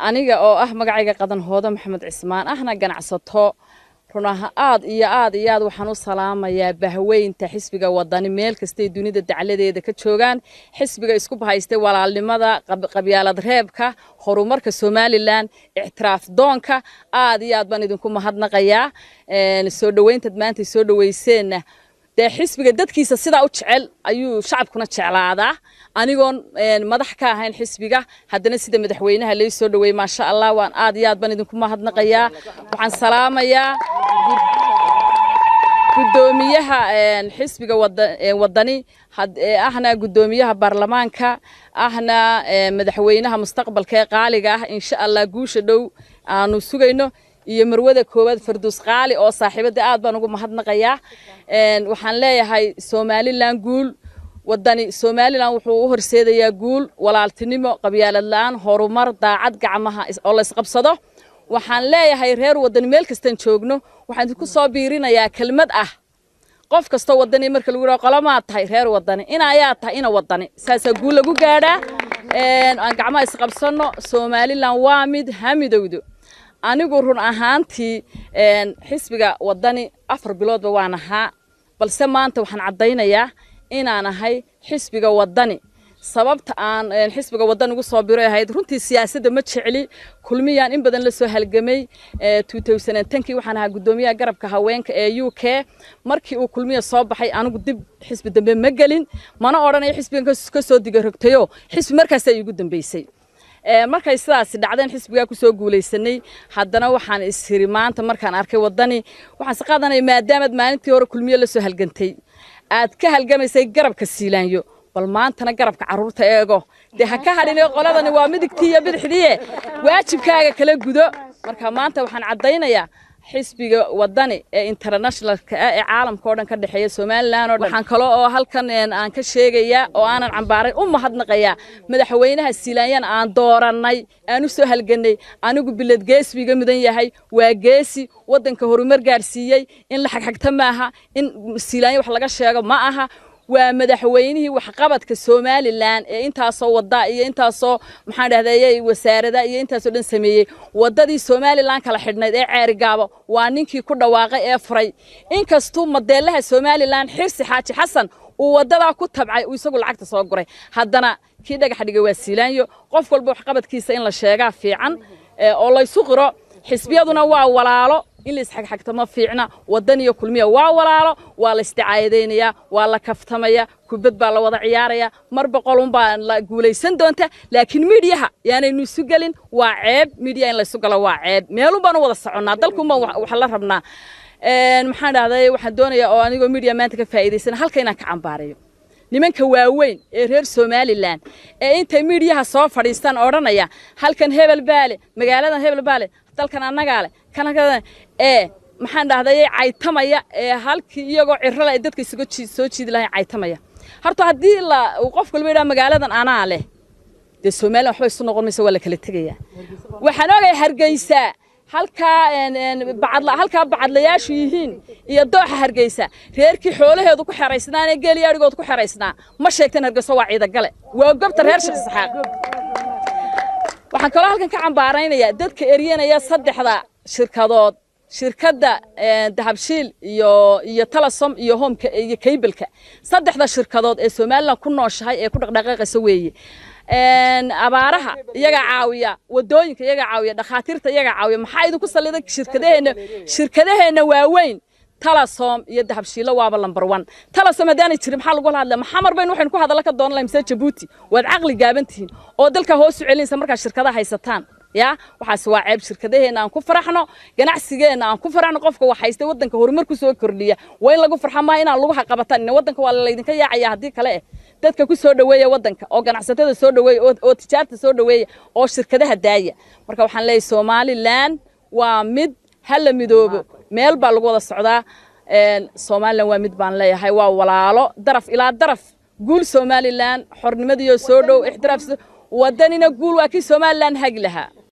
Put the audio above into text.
aniga oo magacayga qadan hoodo maxamed cismaan ahna ganacsato runaha aad iyo aad waxaan u salaamayaa bahweynta xisbiga wadani meel kasta dunida dacaladeeda ka joogan xisbiga isku bahaystay walaalnimada qabyaalad reebka horumarka Soomaaliland ictiraaf doonka aad iyo aad baan idinku mahadnaqayaa soo dhaweynta maanta soo dhaweyseen xisbiga dadkiisa sida u jecel ayuu shacabkuna jeclaadaa anigoon madax ka ahayn xisbiga haddana sida madaxweynaha la soo dhaweeyay ma sha Allah waan aad iyo aad baan idinku mahadnaqayaa waxaan salaamayaa gudoomiyaha xisbiga wadani ahna gudoomiyaha baarlamaanka ahna madaxweynaha mustaqbalka ee qaaliga ah insha Allah guusha dhow aanu sugayno iyo marwada koowaad Farduus Qaali oo saaxiibada aad baan ugu mahadnaqayaa waxaan leeyahay Soomaaliland guul wadani Soomaaliland wuxuu u horseedayaa guul walaaltinimo qabyaalad la'aan horumar daacad gacmaha oo la isqabsado waxaan leeyahay reer wadani meel kastan joogno waxaan ku soo biirinayaa kelmad qof kasta wadani marka lagu yiraahdo qolama tahay reer wadani ayaa tahay wadani saasa guul lagu gaadhaa aan gacmaha isqabsano Soomaaliland waa mid hamidowdo anigu run ahaantii xisbiga wadani 4 biloodba waan ahaa balse maanta waxaan cadeynayaa inaan ahay xisbiga wadani sababta aan xisbiga wadani ugu soo biiray ahayd runtii siyaasadda ma jecli kulmiyaan in badan la soo halgamay 2010kii waxaan ahaa gudoomiyaha garabka haweenka ee UK markii uu kulmiya soo baxay anigu dib xisbi dambe ma galin mana oranayo xisbigan ka soo diga rogtayo xisbi markaas ay ugu dambeysay markay sidaas dhacdeen xisbiga ku soo guuleysanay haddana waxaan isiri maanta markaan arkay wadani waxaan si qaadanay maadaama maalintii hore kulmiye la soo halgantay aad ka halgamaysay garabka siilaanyo bal maantana garabka caruurta eego ha ka hadhinay qoladani waa midigtii iyo bidixdii waajibkaaga kala gudo marka maanta waxaan cadeynayaa xisbiga wadani ee internationalka ee caalamka oo dhan ka dhaxeeya Soomaaliland waxaan kale oo halkan aan ka sheegayaa oo aanan cambaaray mahadnaqayaa madaxweynaha Siilaanyan aan dooranay aan u soo halganay anigu bilad geesiga mudan yahay waa geesi wadanka horumar gaarsiiyay in la xagxagta maaha in Siilaanyo wax laga sheego ma aha waa madaxweynihii wax qabadka Soomaaliland ee intaasoo wada iyo intaasoo maxaan dhahdayay wasaarada iyo intaasoo dhan sameeyay wadadii Soomaaliland kala xidhnayd ee ceerigaabo waa ninkii ku dhawaaqay ee furay inkastoo modeelaha Soomaaliland Xirsi Xaaji Xasan uu wadada ku tabcay uu isagu lacagta soo guray haddana kii dhagax dhigay waa Siilaanyo qof walba wax qabadkiisa in la sheegaa fiican oo la isu qiro xisbiyaduna waa walaalo in la isxagxagto ma fiicna wadani iyo kulmiya waa walaalo waa la isticaadeynaya waa la kaftamaya kubad baa la wada ciyaaraya marba qolun baa la guuleysan doonta laakiin meediyaha yaanaynu isu galin waa ceeb meediya in la isu galo waa ceeb meelun baan wada soconaa dalku ma wax la rabnaa maxaan dhahday waxaan doonayaa oo anigoo meediya maanta ka faa'iideysan halkayna ka cambaareeyo nimanka waaweyn ee reer Soomaaliland ee intay meediyaha soo fadhiistaan oranaya halkan hebel baale magaaladan hebel baale dalkan anaga leh kana maxaan dhahday caytamaya halkii iyagoo cirrada dadka isugu soo jiidi lahayn caytamaya horta hadii la qof walba yiraahdo magaaladan anaa leh de Soomaaliland waxba isu noqon mayso wala kala tagaya waxaan ogahay Hargeysa halka bacadlayaashu yihiin iyo dooxa Hargeysa reerkii xoolaheedu ku xareysnaanay geeliyaarigood ku xareysnaa ma sheegtan Hargeysa waa ciida gale waa goobta reer Sheekh Saxaaq waxaan kale halkan ka cambaaraynayaa dadka eriyanaya saddexda shirkadood shirkadda Dahabshiil iyo Telesom iyo Home iyo Cable-ka saddexda shirkadood ee Soomaaliland ku nooshahay ee ku dhaqdhaqaaqaysa weeye abaaraha iyaga caawiya wadooyinka iyaga caawiya dhakhaatiirta iyaga caawiya maxaa idinku saliday shirkadaheena waaweyn Telesom iyo Dahabshiil waaba number 1 Telesom hadaan jirin maxaa lagu hadlaa maxamar bayn waxaan ku hadalka ka doon lahayn Djibouti waad aqli gaabantiin oo dalka hoos u celinaysa marka shirkadaha haysataan ya waxaas waa ceeb shirkadaheena aan ku faraxno ganacsigeena aan ku faraxno qofka wax haysta wadanka horumar ku soo kordhiya waa in lagu farxamaa in lagu xaqabataan in wadanka waa la idinka yaacaya hadii kale dadka ku soo dhaweeya wadanka oo ganacsatada soo dhaweeya oo tijaarta soo dhaweeya oo shirkadaha daaya marka waxaan leeyahay Soomaaliland waa mid hal midoobo meel baa lagu wada socdaa Soomaaliland waa mid baan leeyahay waa walaalo daraf ilaa daraf guul Soomaaliland xornimadiyo soo dhow ixtiraaf wadanina guul waa kii Soomaaliland hag lahaa